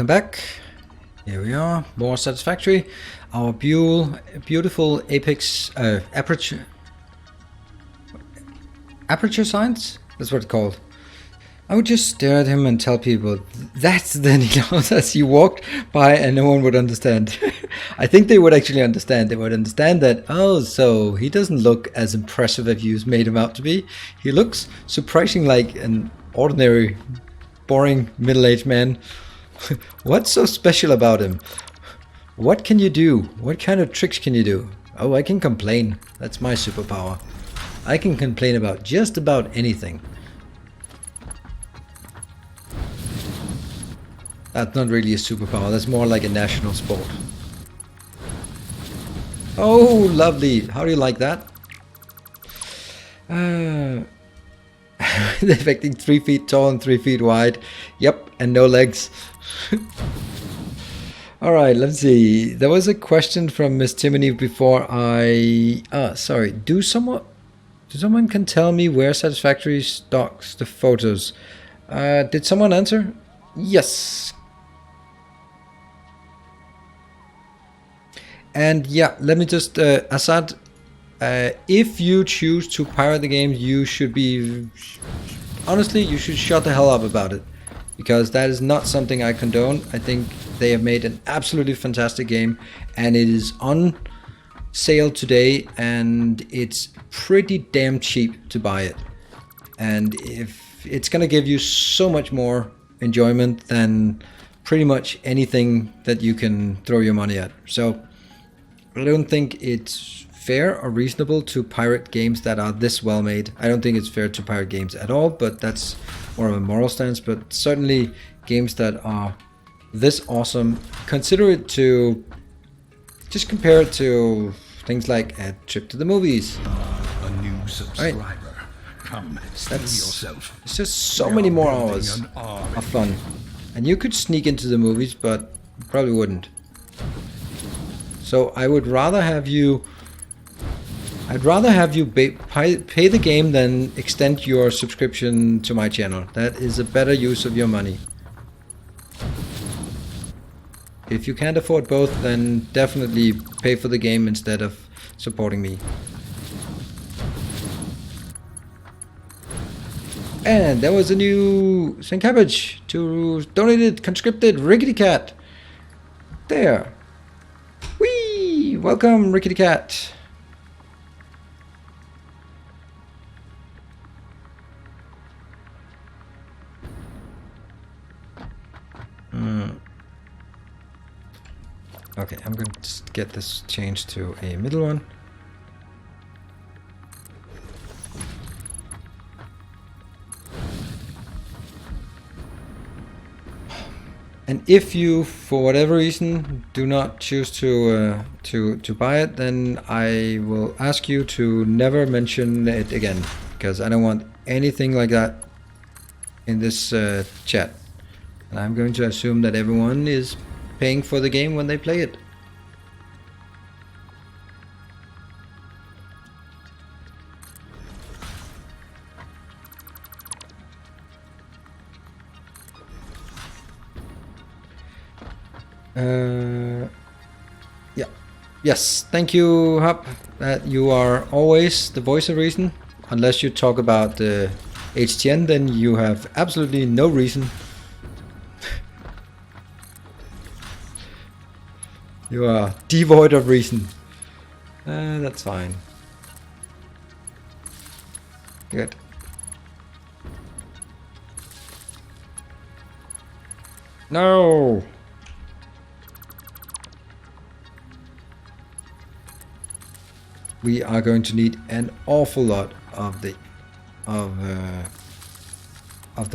Welcome back. Here we are, more Satisfactory. Our beautiful Apex aperture science? That's what it's called. I would just stare at him and tell people, that's the Nilaus, as he walked by and no one would understand. I think they would actually understand. They would understand that, oh, so he doesn't look as impressive as you've made him out to be. He looks surprisingly like an ordinary, boring, middle-aged man. What's so special about him? What can you do? What kind of tricks can you do? Oh, I can complain. That's my superpower. I can complain about just about anything. That's not really a superpower. That's more like a national sport. Oh, lovely. How do you like that? Affecting 3 feet tall and 3 feet wide. Yep, and no legs. Alright, let's see. There was a question from Miss Timony before I... sorry. Do someone can tell me where Satisfactory stocks the photos? Did someone answer? Yes. And yeah, let me just... Assad, if you choose to pirate the game, you should be... Honestly, you should shut the hell up about it. Because that is not something I condone. I think they have made an absolutely fantastic game. And it is on sale today. And it's pretty damn cheap to buy it. And if it's going to give you so much more enjoyment than pretty much anything that you can throw your money at. So I don't think it's fair or reasonable to pirate games that are this well made. I don't think it's fair to pirate games at all, but that's more of a moral stance. But certainly games that are this awesome, consider it to just compare it to things like a trip to the movies. A new subscriber. Right. Come, see yourself. It's just so many more hours of fun. And you could sneak into the movies, but you probably wouldn't. So I would rather have you... I'd rather have you pay the game than extend your subscription to my channel. That is a better use of your money. If you can't afford both, then definitely pay for the game instead of supporting me. And there was a new St. Cabbage to donated, conscripted Rickety Cat. There. Whee! Welcome, Rickety Cat. Okay, I'm going to just get this changed to a middle one. And if you, for whatever reason, do not choose to buy it, then I will ask you to never mention it again, because I don't want anything like that in this chat. And I'm going to assume that everyone is paying for the game when they play it. Yeah. Yes, thank you, Hub. That you are always the voice of reason. Unless you talk about the HTN, then you have absolutely no reason. You are devoid of reason. That's fine. Good. No! We are going to need an awful lot of the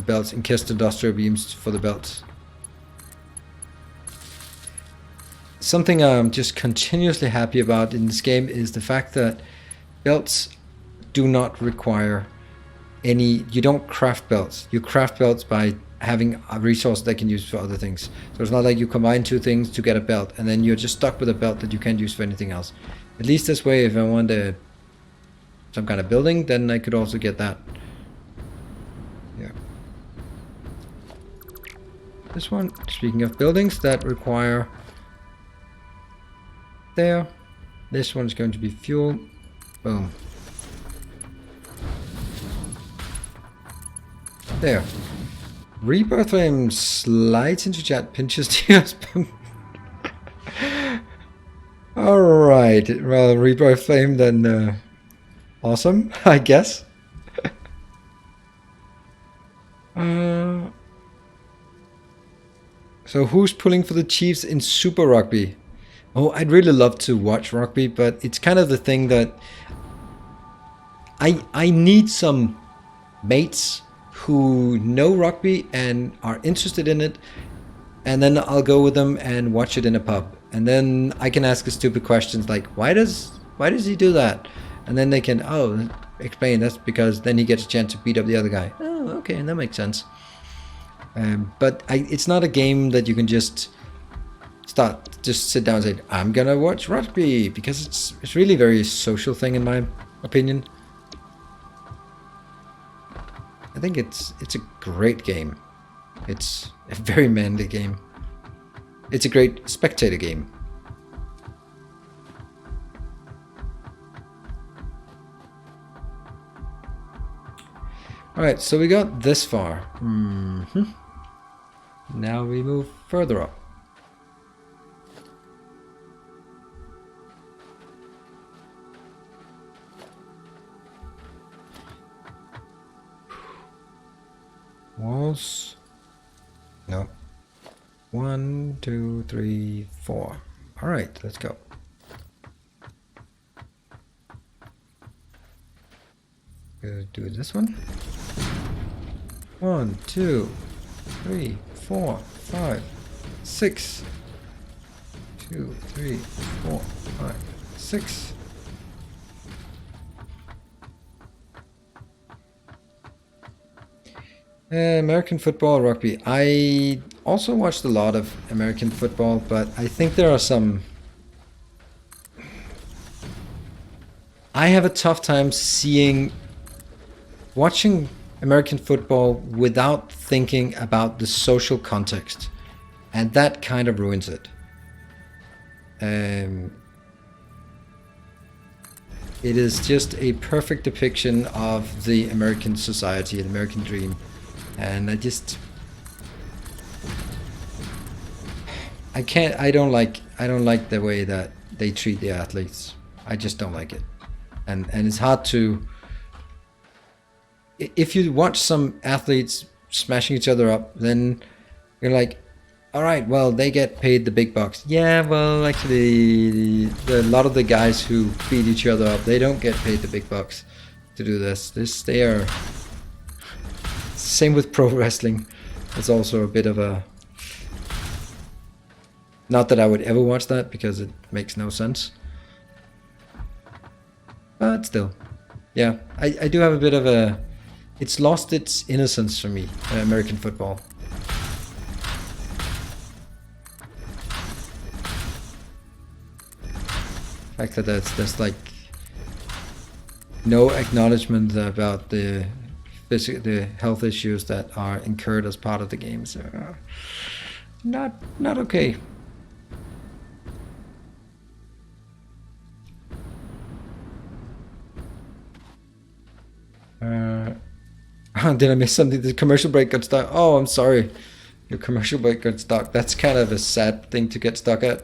belts, encased industrial beams for the belts. Something I'm just continuously happy about in this game is the fact that belts do not require any... You don't craft belts. You craft belts by having a resource that can use for other things. So it's not like you combine two things to get a belt and then you're just stuck with a belt that you can't use for anything else. At least this way, if I want some kind of building, then I could also get that. Yeah. this one. Speaking of buildings that require... There. This one's going to be fuel. Boom. There. Rebirth Flame slides into chat, pinches tears. Alright, well, Rebirth Flame then awesome, I guess. So who's pulling for the Chiefs in Super Rugby? Oh, I'd really love to watch rugby, but it's kind of the thing that I need some mates who know rugby and are interested in it, and then I'll go with them and watch it in a pub, and then I can ask stupid questions like, why does he do that? And then they can explain that's because then he gets a chance to beat up the other guy. Oh, okay, that makes sense. But it's not a game that you can just sit down and say, I'm gonna watch rugby, because it's really a very social thing in my opinion. I think it's a great game. It's a very manly game. It's a great spectator game. Alright, so we got this far. Now we move further up. Walls. No. 1, 2, 3, 4. Alright, let's go. Gonna do this one. 1, 2, 3, 4, 5, 6. 2, 3, 4, 5, 6. American football, rugby. I also watched a lot of American football, but I think there are some... I have a tough time watching American football without thinking about the social context, and that kind of ruins it. It is just a perfect depiction of the American society, the American dream. And I don't like the way that they treat the athletes. I just don't like it. And it's hard to, if you watch some athletes smashing each other up, then you're like, all right, well, they get paid the big bucks. Yeah, well, actually, a lot of the guys who beat each other up, they don't get paid the big bucks to do this. They are... Same with pro wrestling. It's also a bit of a... Not that I would ever watch that, because it makes no sense. But still. Yeah, I do have a bit of a... It's lost its innocence for me, American football. The fact that there's like no acknowledgement about the health issues that are incurred as part of the games are not okay. Did I miss something? The commercial break got stuck. Oh, I'm sorry. Your commercial break got stuck. That's kind of a sad thing to get stuck at.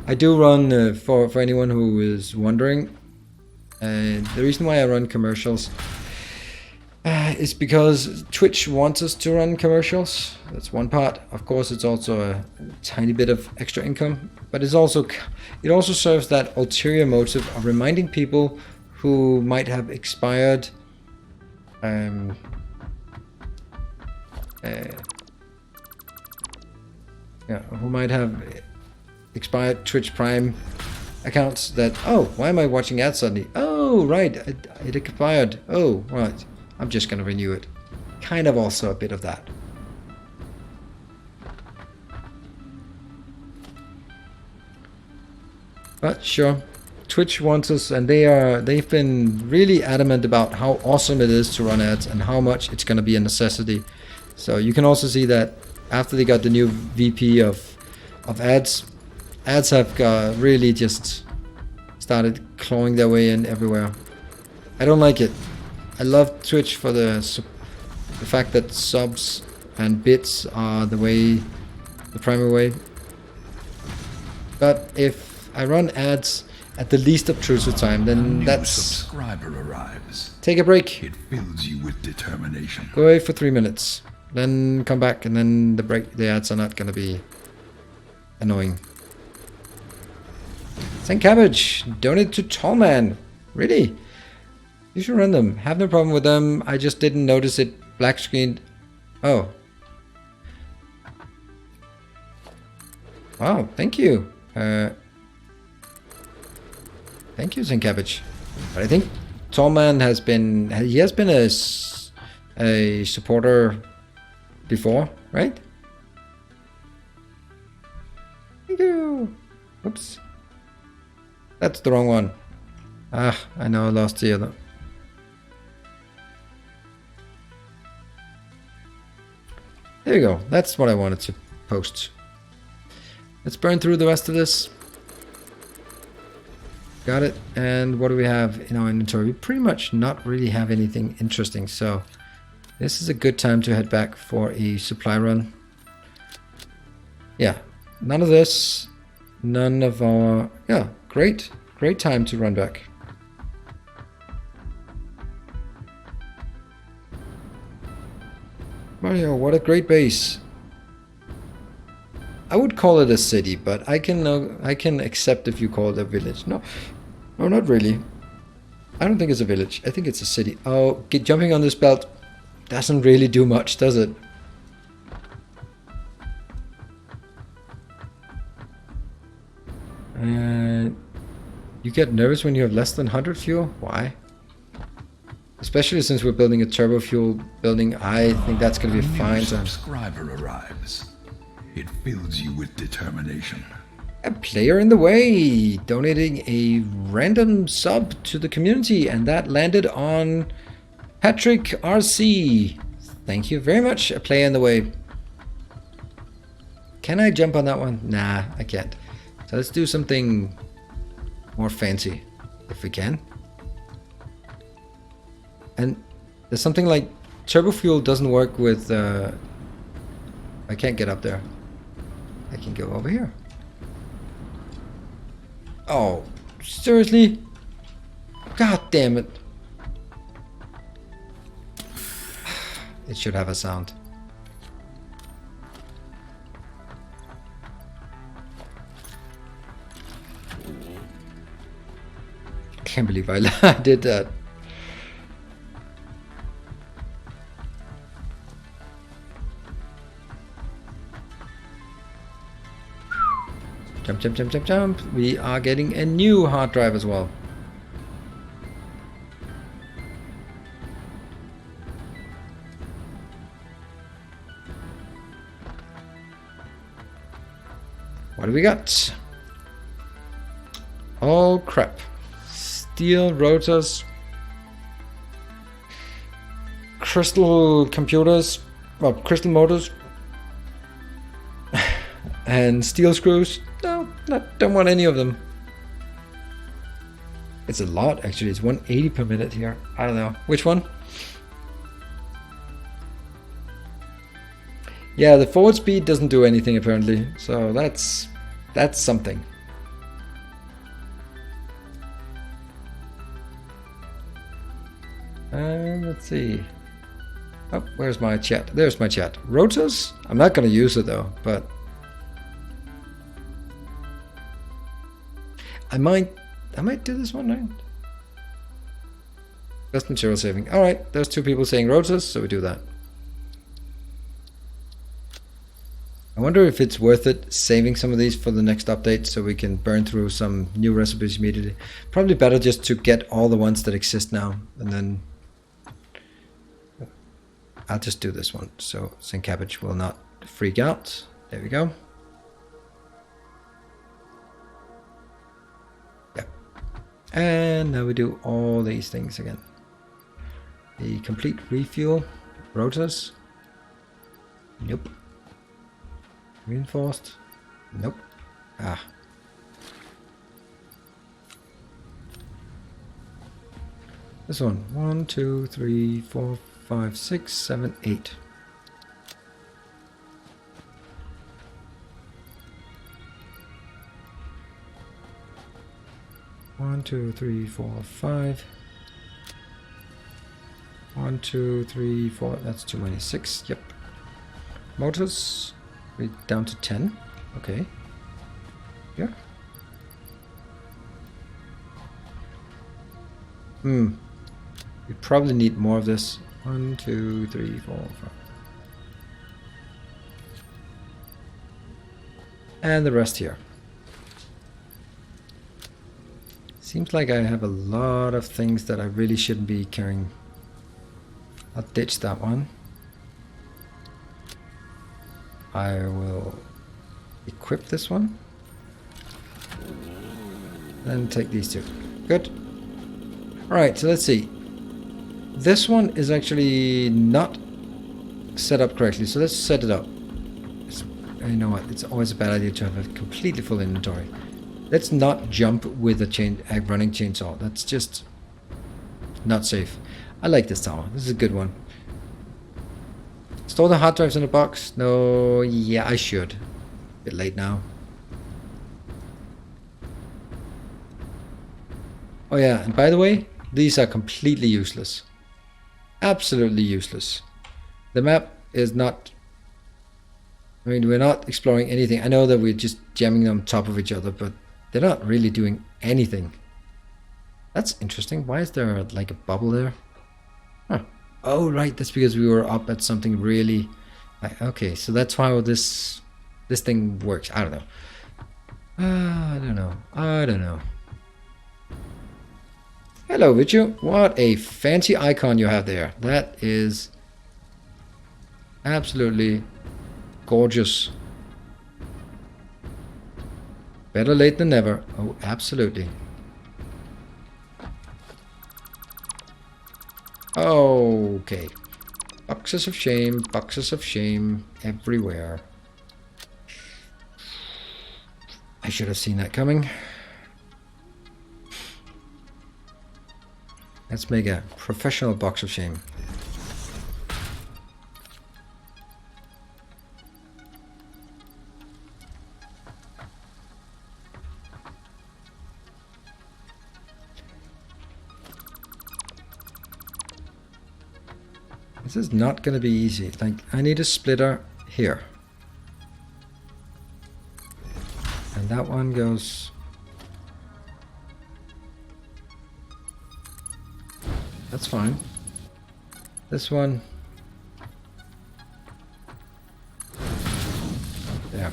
I do run, for anyone who is wondering, the reason why I run commercials is because Twitch wants us to run commercials. That's one part. Of course, it's also a tiny bit of extra income, but it also serves that ulterior motive of reminding people who might have expired expired Twitch Prime accounts that, oh, why am I watching ads suddenly? Oh, right, it expired. Oh, right, I'm just gonna renew it. Kind of also a bit of that. But sure, Twitch wants us, and they've been really adamant about how awesome it is to run ads and how much it's going to be a necessity. So you can also see that after they got the new VP of ads have really just started clawing their way in everywhere. I don't like it. I love Twitch for the fact that subs and bits are the primary way. But if I run ads at the least obtrusive time, then that's... subscriber arrives. Take a break. It fills you with determination. Go away for 3 minutes. Then come back, and then the ads are not going to be annoying. Thank Cabbage. Donate to Tallman. Really? You should run them. Have no problem with them. I just didn't notice it black screened. Oh. Wow, thank you. Thank you, St. Cabbage. But I think Tallman has been a supporter before, right? Thank you. Oops. That's the wrong one. Ah, I know I lost the other. There you go. That's what I wanted to post. Let's burn through the rest of this. Got it. And what do we have in our inventory? We pretty much not really have anything interesting. So this is a good time to head back for a supply run. Yeah. None of this. None of our... Yeah. Great. Great time to run back. Mario, what a great base. I would call it a city, but I can accept if you call it a village. No, not really. I don't think it's a village. I think it's a city. Oh, jumping on this belt doesn't really do much, does it? You get nervous when you have less than 100 fuel? Why? Especially since we're building a turbo fuel building, I think that's going to be fine. Subscriber arrives. It fills you with determination. A player in the way, donating a random sub to the community, and that landed on Patrick RC. Thank you very much, a player in the way. Can I jump on that one? Nah, I can't. So let's do something more fancy, if we can. And there's something like turbo fuel doesn't work with... I can't get up there. I can go over here. Oh, seriously? God damn it. It should have a sound. Can't believe I did that. Jump, jump, jump, jump, jump. We are getting a new hard drive as well. What do we got? Oh crap. Steel rotors. Crystal computers. Well, crystal motors. And steel screws. No, don't want any of them. It's a lot actually. It's 180 per minute here. I don't know. Which one? Yeah, the forward speed doesn't do anything apparently. So that's something. Let's see. Oh, where's my chat? There's my chat. Rotors? I'm not going to use it though, but I might do this one, right? Best material saving. Alright, there's two people saying rotors, so we do that. I wonder if it's worth it saving some of these for the next update so we can burn through some new recipes immediately. Probably better just to get all the ones that exist now, and then I'll just do this one so St. Cabbage will not freak out. There we go. And now we do all these things again. The complete refuel. Rotors. Nope. Reinforced. Nope. Ah. This one. 1, 2, 3, 4, 5, 6, 7, 8. One, 2, 3, 4, 5. 1, 2, 3, 4. That's too many. 6. Yep. Motors. We're down to 10. Okay. Yeah. We probably need more of this. 1, 2, 3, 4, 5. And the rest here. Seems like I have a lot of things that I really shouldn't be carrying. I'll ditch that one. I will equip this one. Then take these two. Good. Alright, so let's see. This one is actually not set up correctly, so let's set it up. You know what, it's always a bad idea to have a completely full inventory. Let's not jump with a running chainsaw. That's just not safe. I like this tower. This is a good one. Store the hard drives in a box? No, yeah, I should. Bit late now. Oh yeah, and by the way, these are completely useless. Absolutely useless. The map is not... I mean, we're not exploring anything. I know that we're just jamming them on top of each other, but they're not really doing anything. That's interesting. Why is there like a bubble there? Huh. Oh, right. That's because we were up at something really... Okay, so that's how this thing works. I don't know. I don't know. I don't know. Hello, Vichu. What a fancy icon you have there. That is absolutely gorgeous. Better late than never. Oh, absolutely. Okay. Boxes of shame everywhere. I should have seen that coming. Let's make a professional box of shame. This is not going to be easy. Like, I need a splitter here. And that one goes... That's fine. This one... There.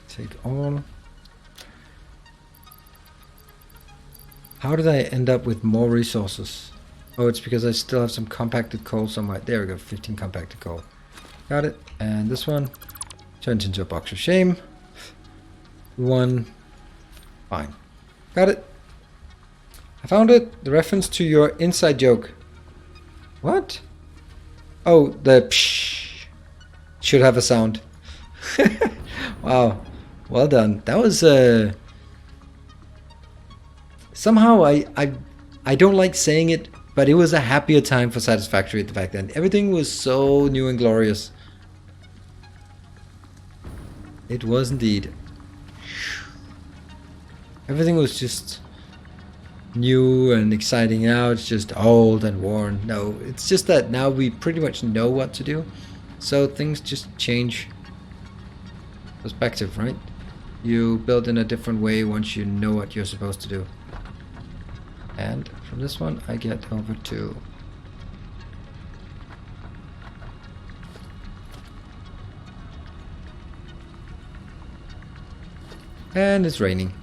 Take all... How did I end up with more resources? Oh, it's because I still have some compacted coal somewhere. There we go, 15 compacted coal. Got it. And this one turns into a box of shame. One. Fine. Got it. I found it. The reference to your inside joke. What? Oh, the psh should have a sound. Wow. Well done. That was somehow I don't like saying it, but it was a happier time for Satisfactory at the back then. Everything was so new and glorious. It was indeed. Everything was just new and exciting. Now it's just old and worn. No, it's just that now we pretty much know what to do. So things just change perspective, right? You build in a different way once you know what you're supposed to do. And from this one I get over to and it's raining.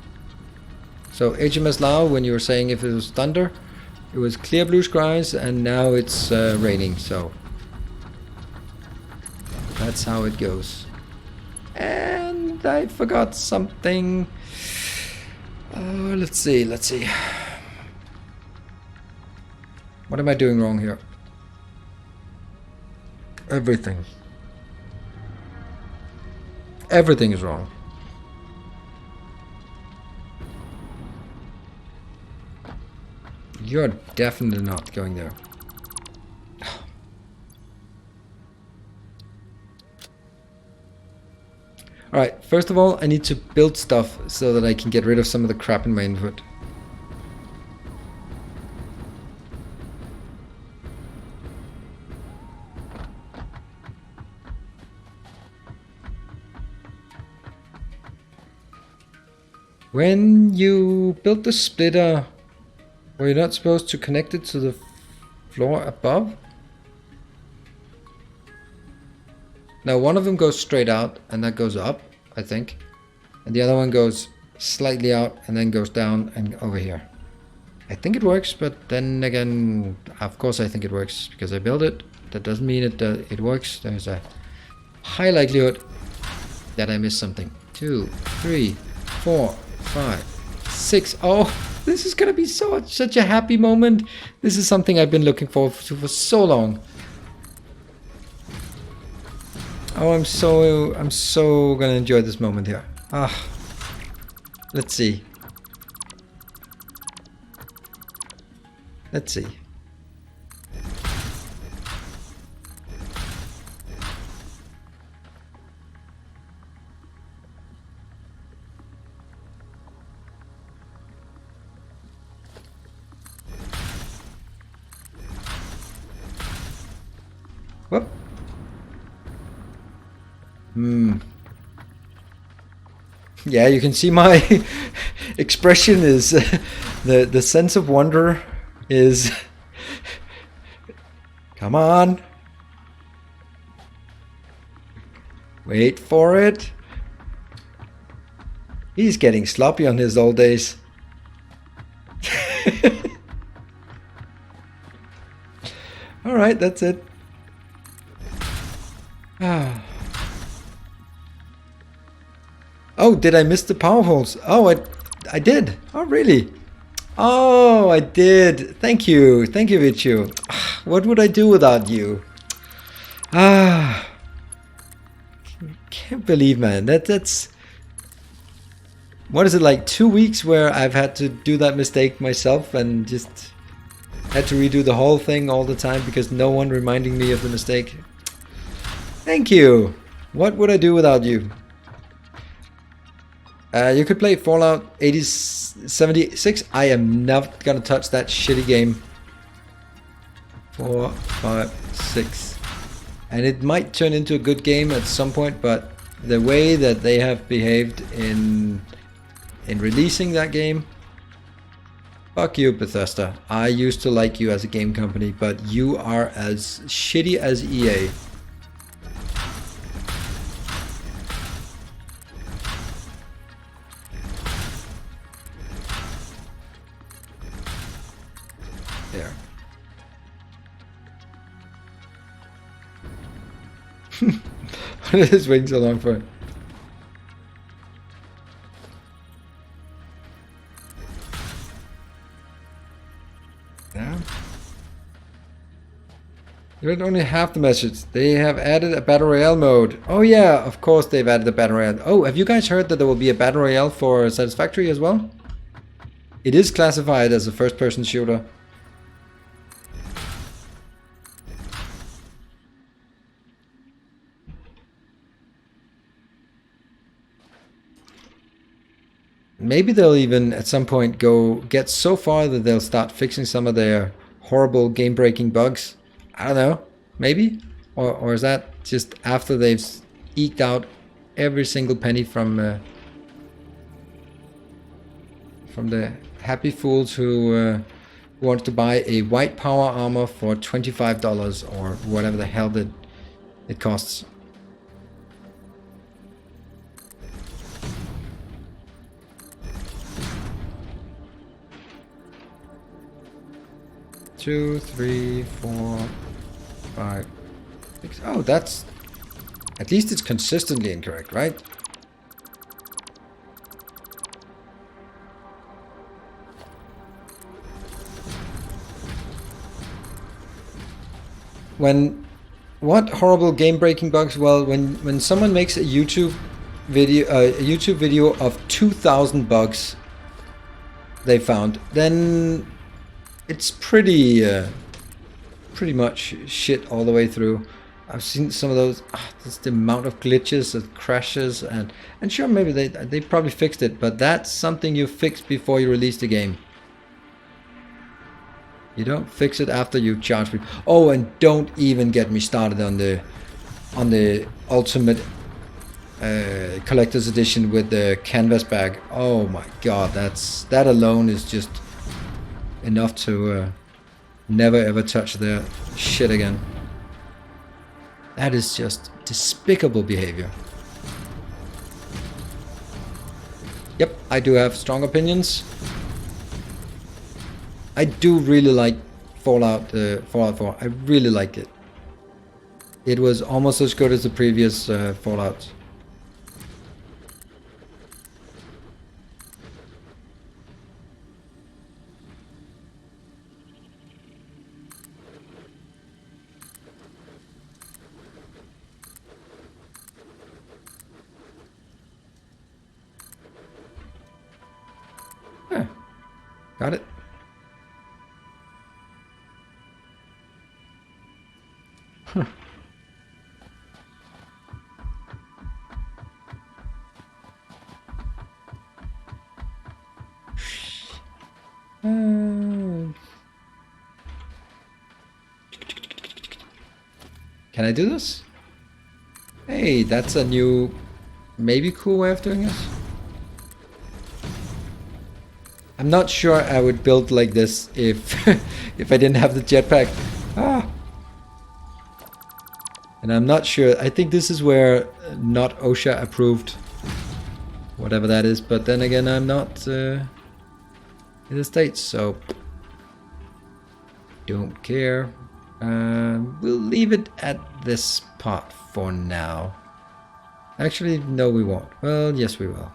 So HMS Lao, when you were saying if it was thunder, it was clear blue skies, and now it's raining, so that's how it goes. And I forgot something. Let's see. What am I doing wrong here? Everything. Everything is wrong. You're definitely not going there. Alright, first of all, I need to build stuff so that I can get rid of some of the crap in my input. When you built the splitter, were you not supposed to connect it to the floor above? Now one of them goes straight out and that goes up, I think. And the other one goes slightly out and then goes down and over here. I think it works, but then again, of course I think it works because I built it. That doesn't mean it works. There's a high likelihood that I missed something. 2, 3, 4, 5, 6. Oh, this is gonna be such a happy moment. This is something I've been looking forward to for so long. Oh, I'm so gonna enjoy this moment here. Let's see. Let's see. Whoop. Yeah, you can see my expression is the sense of wonder is come on. Wait for it. He's getting sloppy on his old days. All right, that's it. Oh, did I miss the power holes? Oh, I did. Oh, really? Oh, I did. Thank you, Vichu. What would I do without you? Can't believe, man. That's what is it, like 2 weeks where I've had to do that mistake myself and just had to redo the whole thing all the time because no one reminding me of the mistake. Thank you. What would I do without you? You could play Fallout 76. I am not gonna touch that shitty game. 4, 5, 6. And it might turn into a good game at some point, but the way that they have behaved in releasing that game, fuck you, Bethesda. I used to like you as a game company, but you are as shitty as EA. There. What is this waiting so long for? Yeah. You read only half the message. They have added a Battle Royale mode. Oh yeah, of course they've added a Battle Royale. Oh, have you guys heard that there will be a Battle Royale for Satisfactory as well? It is classified as a first-person shooter. Maybe they'll even at some point get so far that they'll start fixing some of their horrible game-breaking bugs. I don't know, maybe? Or is that just after they've eked out every single penny from the happy fools who want to buy a white power armor for $25 or whatever the hell that it costs. Two, 3, 4, 5, 6. Oh, that's At least it's consistently incorrect, right? What horrible game-breaking bugs? Well, when someone makes a YouTube video of 2,000 bugs they found, then it's pretty much shit all the way through. I've seen some of those. Just the amount of glitches and crashes, and sure, maybe they probably fixed it, but that's something you fix before you release the game. You don't fix it after you charge people. Oh, and don't even get me started on the ultimate collector's edition with the canvas bag. Oh my god, that alone is just enough to never ever touch their shit again. That is just despicable behavior. Yep, I do have strong opinions. I do really like Fallout 4. I really like it. It was almost as good as the previous Fallout. Yeah, got it. Can I do this? Hey, that's a new, maybe cool way of doing this. I'm not sure I would build like this if if I didn't have the jetpack. And I'm not sure. I think this is where not OSHA approved, whatever that is. But then again, I'm not in the States, so don't care. We'll leave it at this part for now. Actually, no, we won't. Well, yes, we will.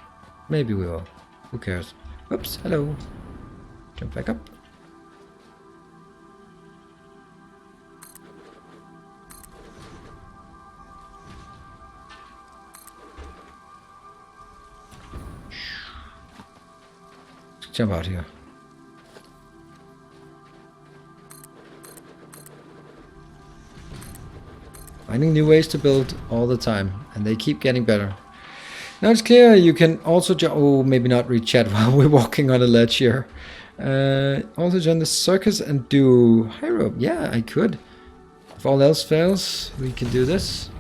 Maybe we will. Who cares? Oops, hello. Jump back up. Jump out here. Finding new ways to build all the time, and they keep getting better. Now it's clear you can also oh, maybe not read chat while we're walking on a ledge here. Also join the circus and do high rope. Yeah, I could. If all else fails, we can do this.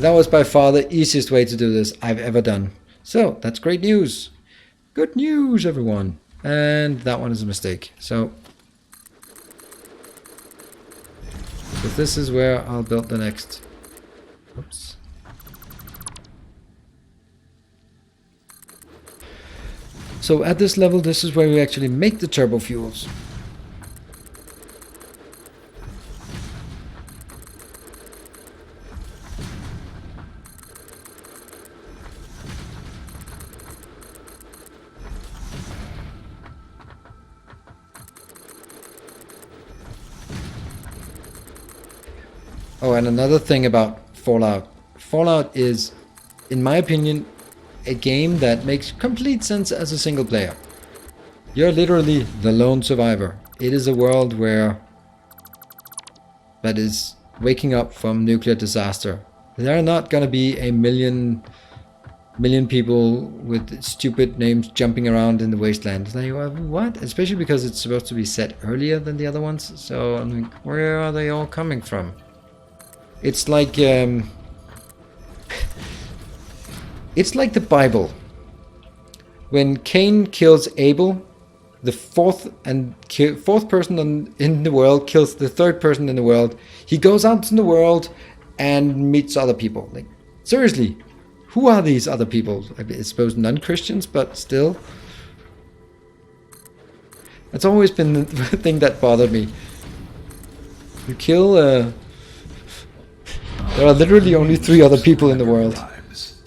That was by far the easiest way to do this I've ever done. So, that's great news. Good news, everyone. And that one is a mistake. So, this is where I'll build the next. Oops. So, at this level, this is where we actually make the turbo fuels. Oh, and another thing about Fallout. Fallout is, in my opinion, a game that makes complete sense as a single player. You're literally the lone survivor. It is a world that is waking up from nuclear disaster. There are not gonna be a million people with stupid names jumping around in the wasteland. It's like, what? Especially because it's supposed to be set earlier than the other ones. So I'm like, where are they all coming from? It's like it's like the Bible. When Cain kills Abel, the fourth person in the world kills the third person in the world. He goes out in the world and meets other people. Like, seriously, who are these other people? I suppose non-Christians, but still. That's always been the thing that bothered me. You kill, there are literally only 3 other people in the world. Lives.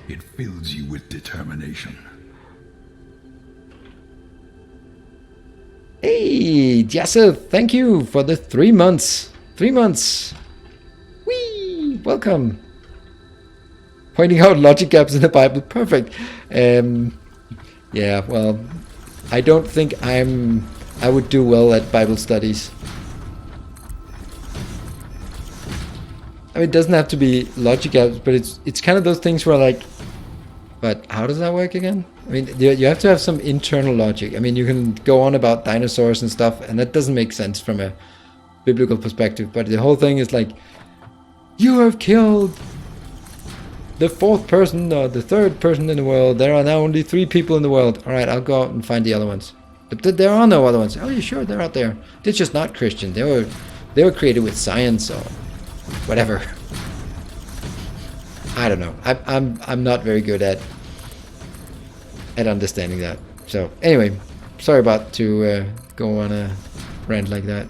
It fills you with determination. Hey, Jesse, thank you for the 3 months. 3 months. Whee! Welcome. Pointing out logic gaps in the Bible. Perfect. Yeah, well, I don't think I would do well at Bible studies. I mean, it doesn't have to be logic gaps, but it's kind of those things where like, but how does that work again? I mean, you have to have some internal logic. I mean, you can go on about dinosaurs and stuff, and that doesn't make sense from a biblical perspective. But the whole thing is like, you have killed the 4th person or the 3rd person in the world. There are now only 3 people in the world. All right, I'll go out and find the other ones. But there are no other ones. Oh, you sure they're out there? They're just not Christian. They were created with science or whatever. I don't know. I'm not very good at understanding that. So anyway, sorry about to go on a rant like that.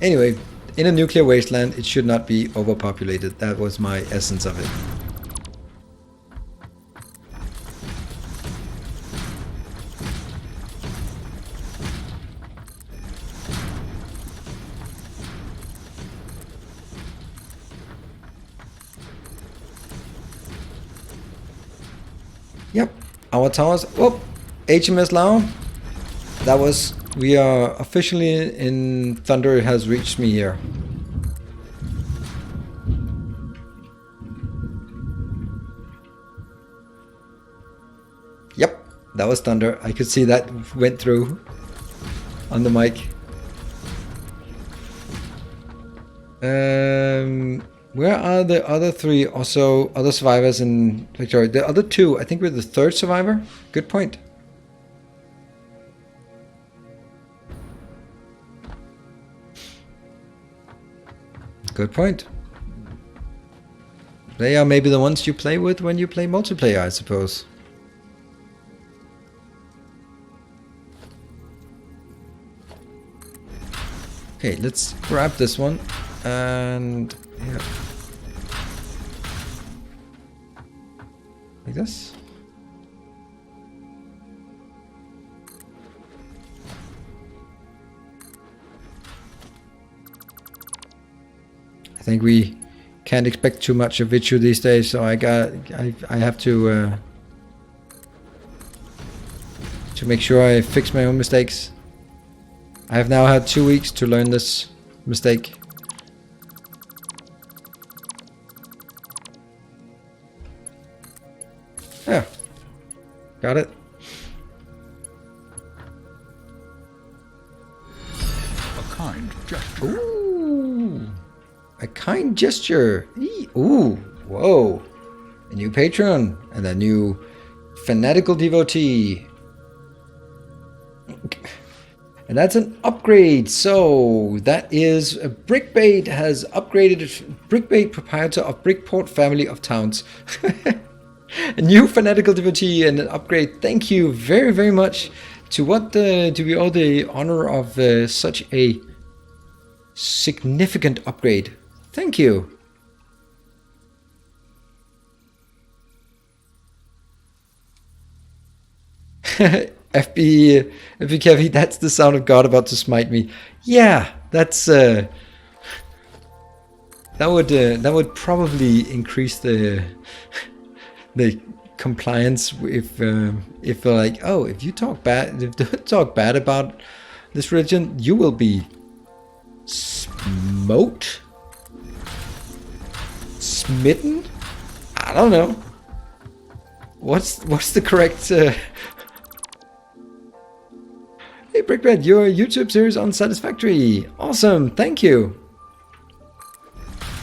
Anyway, in a nuclear wasteland, it should not be overpopulated. That was my essence of it. Yep, our towers. Oh, HMS Lao. That was. We are officially in Thunder. Has reached me here. Yep, that was Thunder. I could see that went through on the mic. Where are the other 3 also other survivors in Victoria? The other 2, I think we're the 3rd survivor. Good point. Good point. They are maybe the ones you play with when you play multiplayer, I suppose. Okay, let's grab this one and yeah. Like this. I think we can't expect too much of Vichu these days, so I have to make sure I fix my own mistakes. I have now had 2 weeks to learn this mistake. Yeah, got it. A kind gesture. Ooh, a kind gesture. Ooh, whoa. A new patron and a new fanatical devotee. And that's an upgrade. So that is Brickbait has upgraded Brickbait, proprietor of Brickport family of towns. A new fanatical devotee and an upgrade. Thank you very, very much. To what do we owe the honor of such a significant upgrade? Thank you. FB Kevy, that's the sound of God about to smite me. Yeah, that's that would probably increase the compliance if they're like, oh, if you talk bad about this religion, you will be smoked, smitten. I don't know. What's the correct? Hey, Brickbed, your YouTube series on Satisfactory. Awesome, thank you.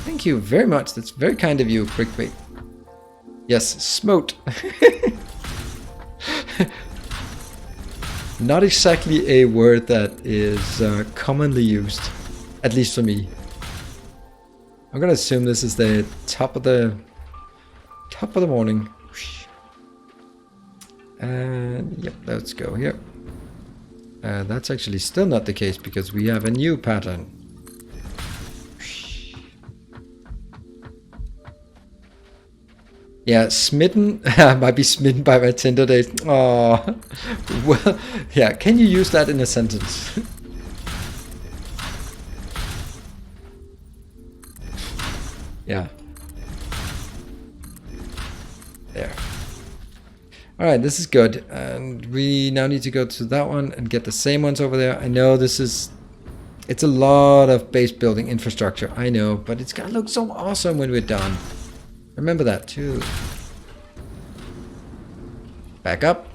Thank you very much. That's very kind of you, Brickbait. Yes, smote. Not exactly a word that is commonly used, at least for me. I'm gonna assume this is the top of the morning. And yep, let's go here. That's actually still not the case because we have a new pattern. Yeah, smitten. I might be smitten by my Tinder date. Oh, well, yeah. Can you use that in a sentence? Yeah. There. Alright, this is good. And we now need to go to that one and get the same ones over there. I know this is... It's a lot of base building infrastructure. I know, but it's gonna look so awesome when we're done. Remember that too. Back up.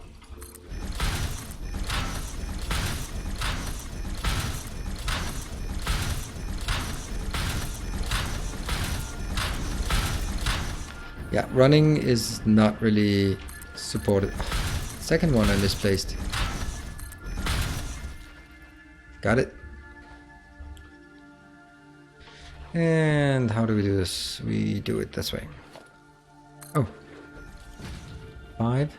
Yeah, running is not really supported. Second one I misplaced. Got it. And how do we do this? We do it this way. Oh. 5.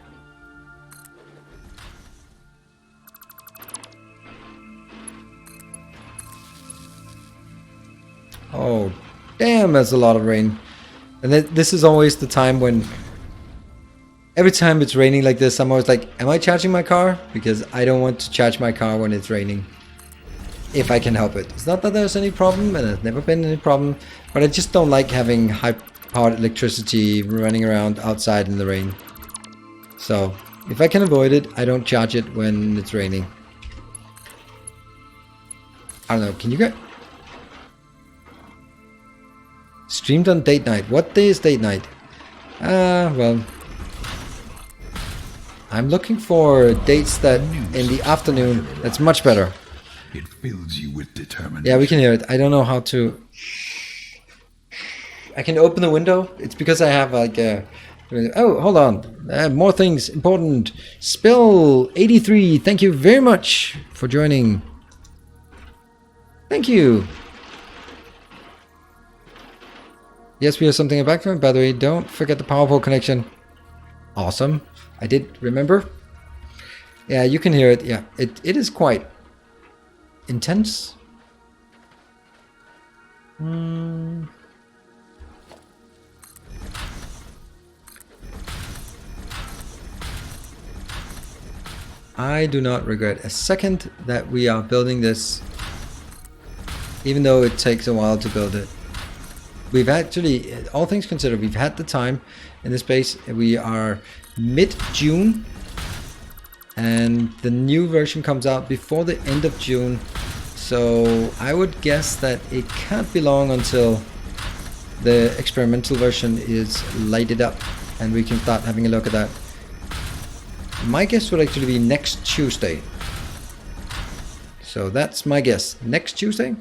Oh, damn, that's a lot of rain. And this is always the time when... Every time it's raining like this, I'm always like, am I charging my car? Because I don't want to charge my car when it's raining. If I can help it. It's not that there's any problem, and there's never been any problem, but I just don't like having high-powered electricity running around outside in the rain. So, if I can avoid it, I don't charge it when it's raining. I don't know, can you get... Streamed on date night. What day is date night? Well... I'm looking for dates that in the afternoon. That's much better. It fills you with determination. Yeah, we can hear it. I don't know how to... I can open the window. It's because I have like a... Oh, hold on. More things important. Spill 83. Thank you very much for joining. Thank you. Yes, we have something in the background. By the way, don't forget the power pole connection. Awesome. I did remember. Yeah, you can hear it. Yeah, it is quite intense. I do not regret a second that we are building this, even though it takes a while to build it. We've actually, all things considered, we've had the time in this base. We are mid-June, and the new version comes out before the end of June. So I would guess that it can't be long until the experimental version is lighted up and we can start having a look at that. My guess would actually be next Tuesday. So that's my guess. Next Tuesday?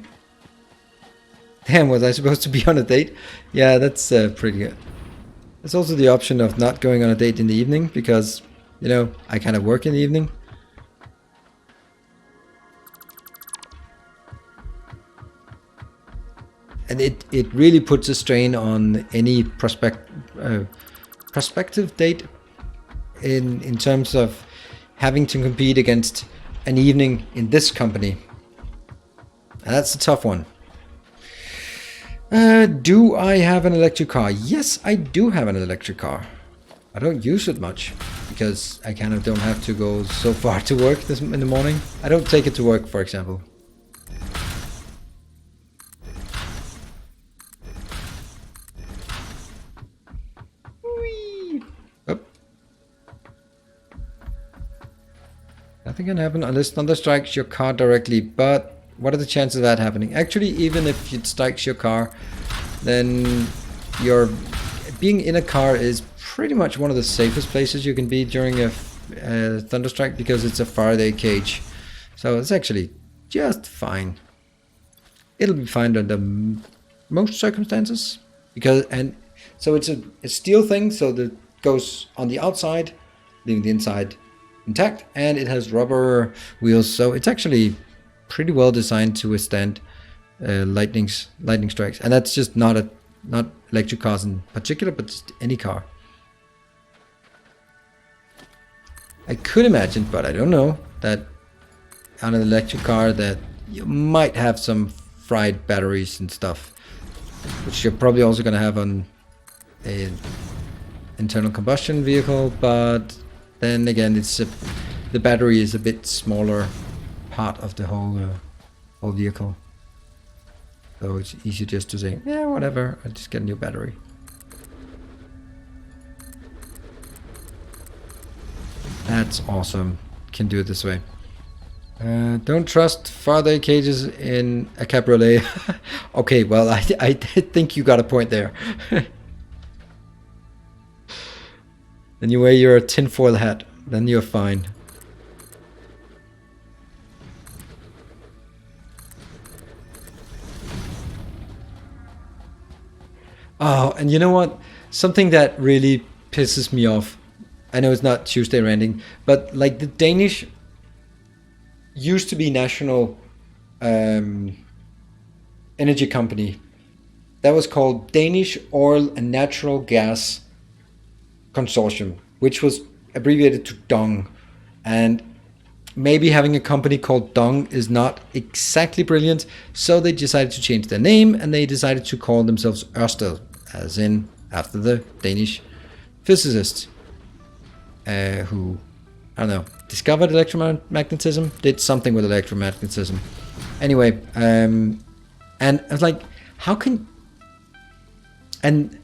Damn, was I supposed to be on a date? Yeah, that's pretty good. There's also the option of not going on a date in the evening because, you know, I kind of work in the evening. And it really puts a strain on any prospective date in terms of having to compete against an evening in this company. And that's a tough one. Do I have an electric car? Yes, I do have an electric car. I don't use it much because I kind of don't have to go so far to work in the morning. I don't take it to work, for example. Nothing can happen unless thunder strikes your car directly, but what are the chances of that happening? Actually, even if it strikes your car, then being in a car is pretty much one of the safest places you can be during a thunderstrike because it's a Faraday cage. So it's actually just fine. It'll be fine under most circumstances so it's a steel thing, so that goes on the outside, leaving the inside intact, and it has rubber wheels, so it's actually pretty well designed to withstand lightning strikes. And that's just not electric cars in particular, but just any car. I could imagine, but I don't know, that on an electric car that you might have some fried batteries and stuff, which you're probably also going to have on a internal combustion vehicle, but then again, the battery is a bit smaller part of the whole vehicle, so it's easy just to say, yeah, whatever, I'll just get a new battery. That's awesome. Can do it this way. Don't trust Faraday cages in a cabriolet. Okay, well, I did think you got a point there. Then you wear your tinfoil hat, then you're fine. Oh, and you know what? Something that really pisses me off. I know it's not Tuesday ranting, but like the Danish used to be national energy company that was called Danish Oil and Natural Gas Consortium, which was abbreviated to DONG. And maybe having a company called DONG is not exactly brilliant, so they decided to change their name and they decided to call themselves Ørsted, as in after the Danish physicists who, I don't know, discovered electromagnetism, did something with electromagnetism. Anyway, and I was like, how can, and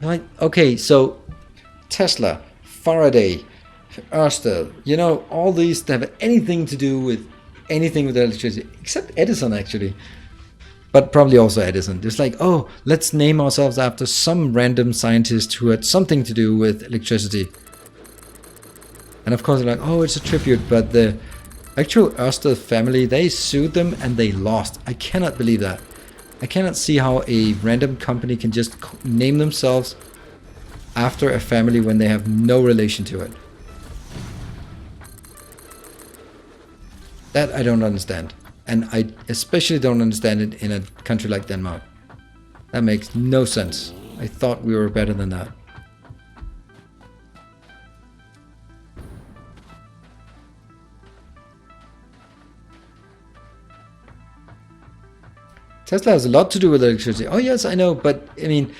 like, okay, so Tesla, Faraday, Ørsted, you know, all these that have anything to do with anything with electricity, except Edison actually, but probably also Edison. Just like, oh, let's name ourselves after some random scientist who had something to do with electricity. And of course they're like, oh, it's a tribute, but the actual Ørsted family, they sued them and they lost. I cannot believe that. I cannot see how a random company can just name themselves after a family when they have no relation to it. That I don't understand. And I especially don't understand it in a country like Denmark. That makes no sense. I thought we were better than that. Tesla has a lot to do with electricity. Oh yes, I know, but I mean,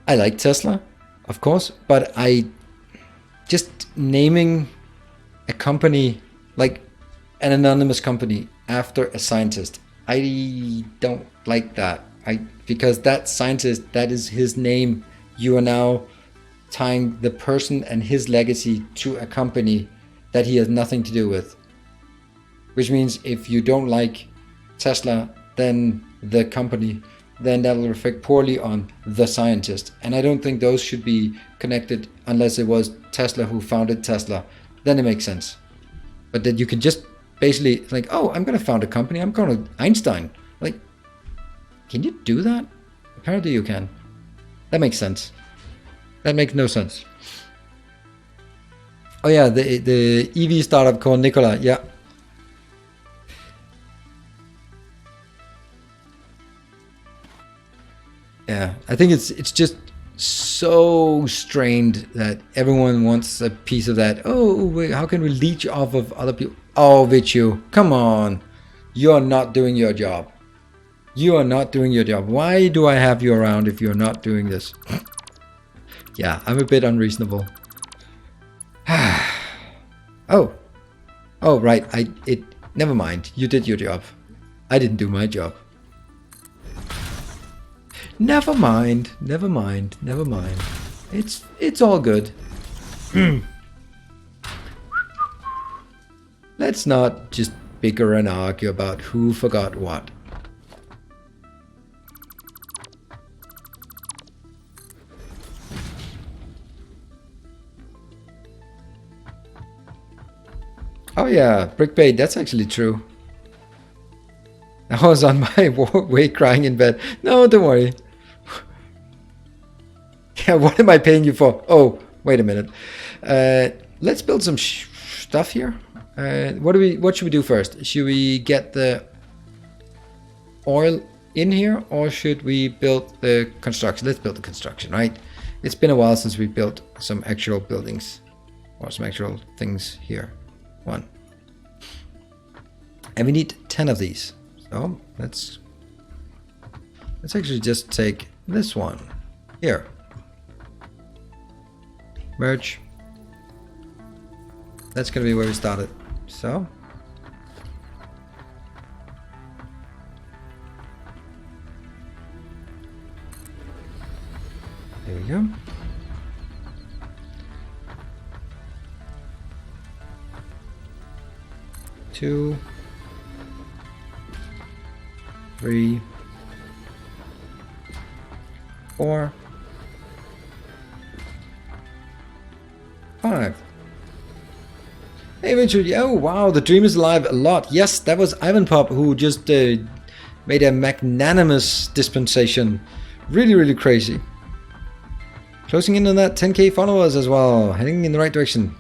I like Tesla, of course, but I just naming a company like an anonymous company after a scientist, I don't like that. Because that scientist, that is his name. You are now tying the person and his legacy to a company that he has nothing to do with. Which means if you don't like Tesla, then the company, then that will reflect poorly on the scientist. And I don't think those should be connected unless it was Tesla who founded Tesla. Then it makes sense. But that you can just basically like, oh, I'm going to found a company. I'm going to Einstein. Like, can you do that? Apparently you can. That makes sense. That makes no sense. Oh yeah, the EV startup called Nikola. Yeah. Yeah, I think it's just so strained that everyone wants a piece of that. Oh, wait, how can we leech off of other people? Oh, Vichu, come on. You're not doing your job. You are not doing your job. Why do I have you around if you're not doing this? Yeah, I'm a bit unreasonable. Oh, right. Never mind. You did your job. I didn't do my job. Never mind. It's all good. Let's not just bicker and argue about who forgot what. Oh yeah, Brickbait, that's actually true. I was on my way crying in bed. No, don't worry. Yeah, what am I paying you for? Oh, wait a minute. Let's build some stuff here. What should we do first? Should we get the oil in here, or should we build the construction? Let's build the construction, right? It's been a while since we built some actual buildings or some actual things here. 1, And we need 10 of these. So let's actually just take this one here. Merge. That's gonna be where we started. So there we go. Two, 3, 4, 5. Hey Richard, oh wow, the dream is alive a lot. Yes, that was Ivan Pop who just made a magnanimous dispensation. Really, really crazy. Closing in on that 10k followers as well, heading in the right direction.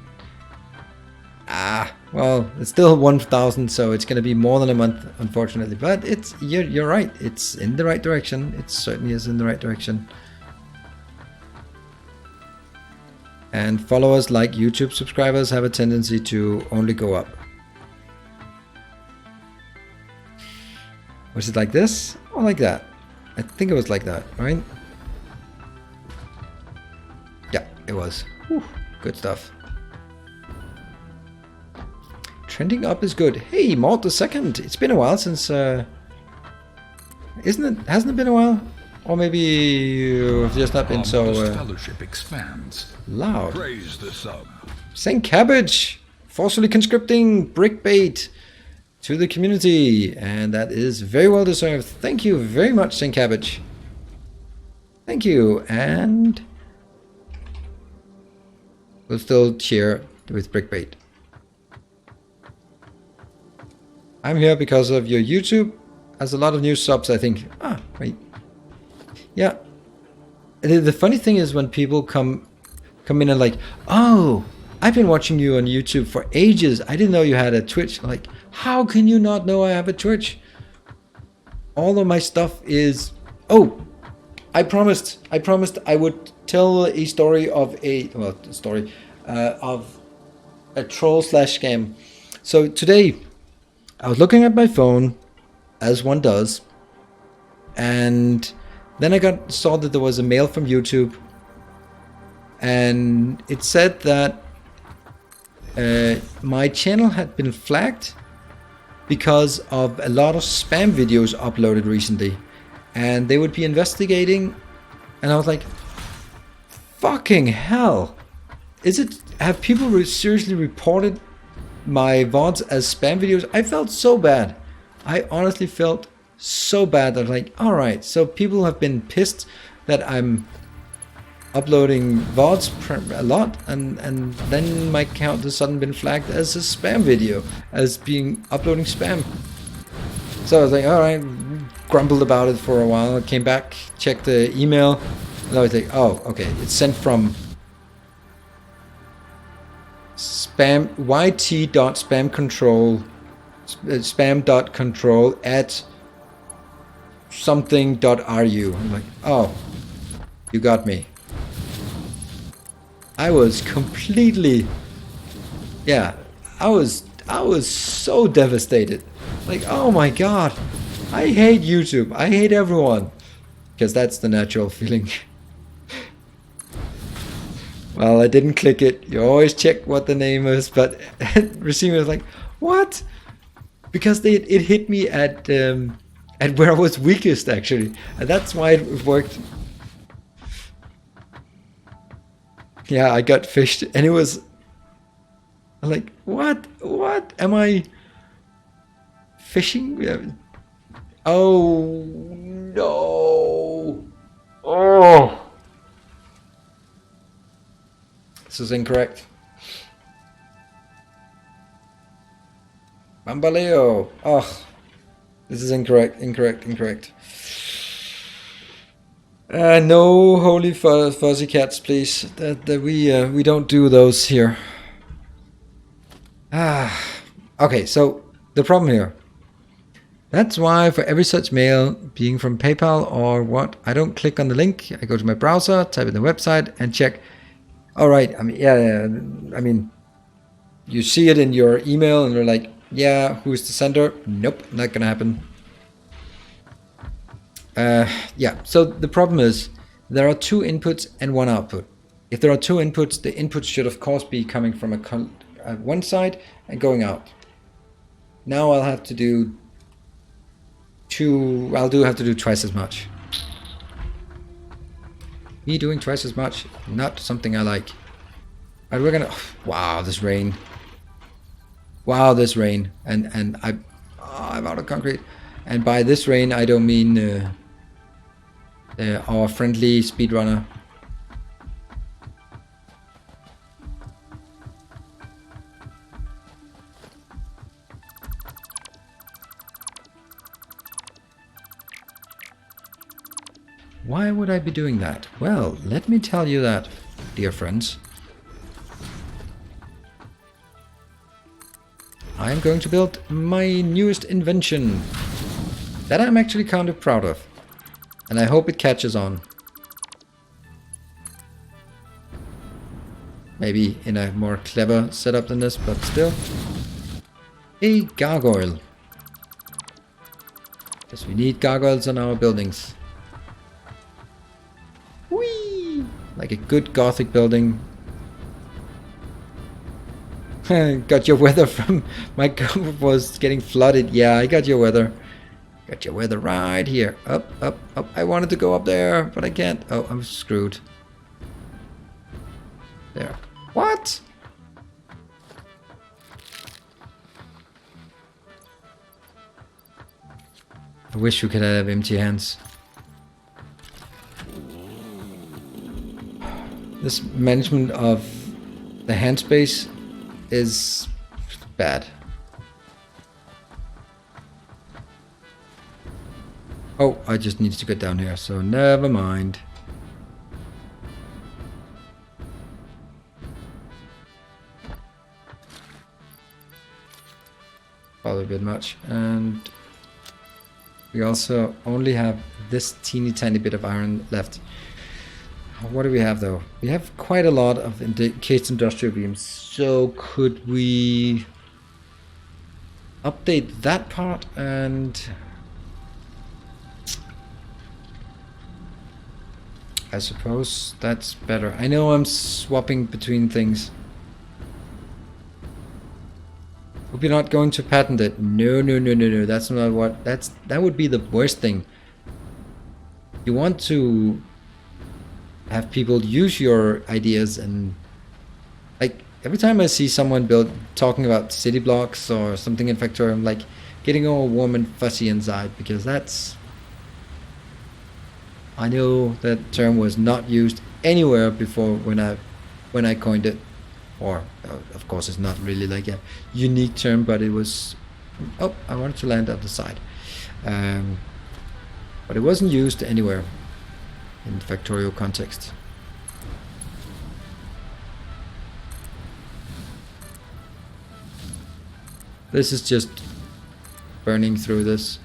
Well, it's still 1,000, so it's going to be more than a month, unfortunately. But it's you're right. It's in the right direction. It certainly is in the right direction. And followers, like YouTube subscribers, have a tendency to only go up. Was it like this or like that? I think it was like that, right? Yeah, it was. Whew, good stuff. Trending up is good. Hey, Mort the Second. It's been a while since. Hasn't it been a while? Or maybe you've just not been so fellowship expands. Loud. Praise the sub. Saint Cabbage, forcefully conscripting brickbait to the community, and that is very well deserved. Thank you very much, Saint Cabbage. Thank you, and we'll still cheer with brickbait. I'm here because of your YouTube. Has a lot of new subs, I think. Ah, wait. Yeah. The funny thing is when people come in and like, oh, I've been watching you on YouTube for ages. I didn't know you had a Twitch. Like, how can you not know I have a Twitch? All of my stuff is... Oh, I promised I would tell a story of of a troll slash scam. So today, I was looking at my phone, as one does, and then I saw that there was a mail from YouTube, and it said that my channel had been flagged because of a lot of spam videos uploaded recently, and they would be investigating, and I was like, fucking hell, have people seriously reported my VODs as spam videos? I felt so bad. I honestly felt so bad that, like, alright, so people have been pissed that I'm uploading VODs a lot, and then my account has suddenly been flagged as a spam video, as being uploading spam. So I was like, alright, grumbled about it for a while, I came back, checked the email, and I was like, oh, okay, it's sent from spam yt.spamcontrol spam.control at something.ru. I'm like, oh, you got me. I was completely, yeah, I was so devastated. Like, oh my god, I hate YouTube, I hate everyone, because that's the natural feeling. Well, I didn't click it. You always check what the name is, but receiving was like, what? Because it hit me at where I was weakest, actually, and that's why it worked. Yeah, I got fished, and it was like, what? What am I fishing? Oh no! Oh. This is incorrect. Bambaleo. Oh, this is incorrect. No holy fuzzy cats, please. That we don't do those here. Okay, so the problem here. That's why for every such mail, being from PayPal or what, I don't click on the link. I go to my browser, type in the website, and check. All right. I mean, yeah. I mean, you see it in your email, and you're like, Yeah, who's the sender? Nope, not gonna happen. Yeah, so the problem is there are 2 inputs and 1 output. If there are 2 inputs, the inputs should of course be coming from one side and going out. Now I'll have to do have to do twice as much. Me doing twice as much, not something I like. Alright, we're gonna, wow, this rain. Wow, this rain. And I'm out of concrete. And by this rain, I don't mean our friendly speedrunner. Why would I be doing that? Well, let me tell you that, dear friends. I'm going to build my newest invention that I'm actually kind of proud of. And I hope it catches on. Maybe in a more clever setup than this, but still. A gargoyle. Because we need gargoyles on our buildings. Whee! Like a good gothic building. Got your weather from my cover was getting flooded. Yeah, I got your weather. Got your weather right here. Up, up, up. I wanted to go up there, but I can't. Oh, I'm screwed. There. What? I wish we could have empty hands. This management of the hand space is bad. Oh, I just need to get down here, so never mind. Probably a bit much. And we also only have this teeny tiny bit of iron left. What do we have though? We have quite a lot of encased industrial beams. So could we update that part and I suppose that's better. I know I'm swapping between things. Hope you're not going to patent it. No, no, no, no, no. That's not what. That would be the worst thing. You want to have people use your ideas, and like every time I see someone talking about city blocks or something in Factorio, I'm like getting all warm and fuzzy inside, because that's, I know that term was not used anywhere before when I coined it, or of course it's not really like a unique term, but it was, oh, I wanted to land at the side, but it wasn't used anywhere in the Factorio context. This is just burning through this.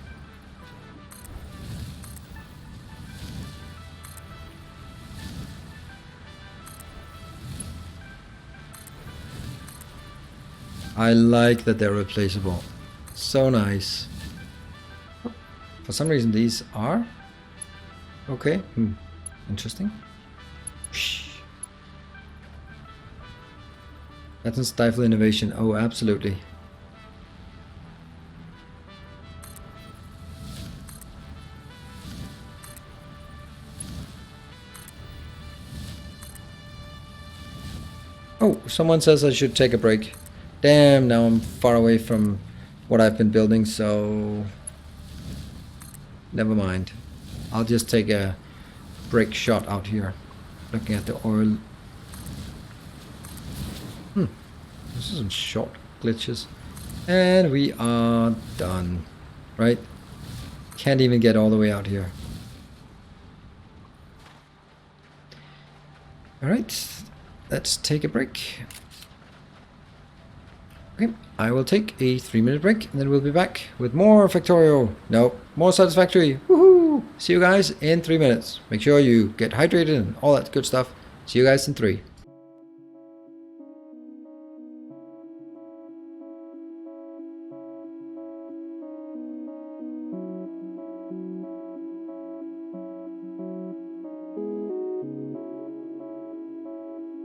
I like that they're replaceable. So nice. For some reason these are okay. Interesting. That doesn't stifle innovation. Oh, absolutely. Oh, someone says I should take a break. Damn, now I'm far away from what I've been building, so never mind. I'll just take a break shot out here, looking at the oil. This is some short glitches. And we are done, right? Can't even get all the way out here. Alright, let's take a break. Okay, I will take a 3-minute break, and then we'll be back with more Factorio. No, more Satisfactory. Woohoo! See you guys in 3 minutes. Make sure you get hydrated and all that good stuff. See you guys in 3.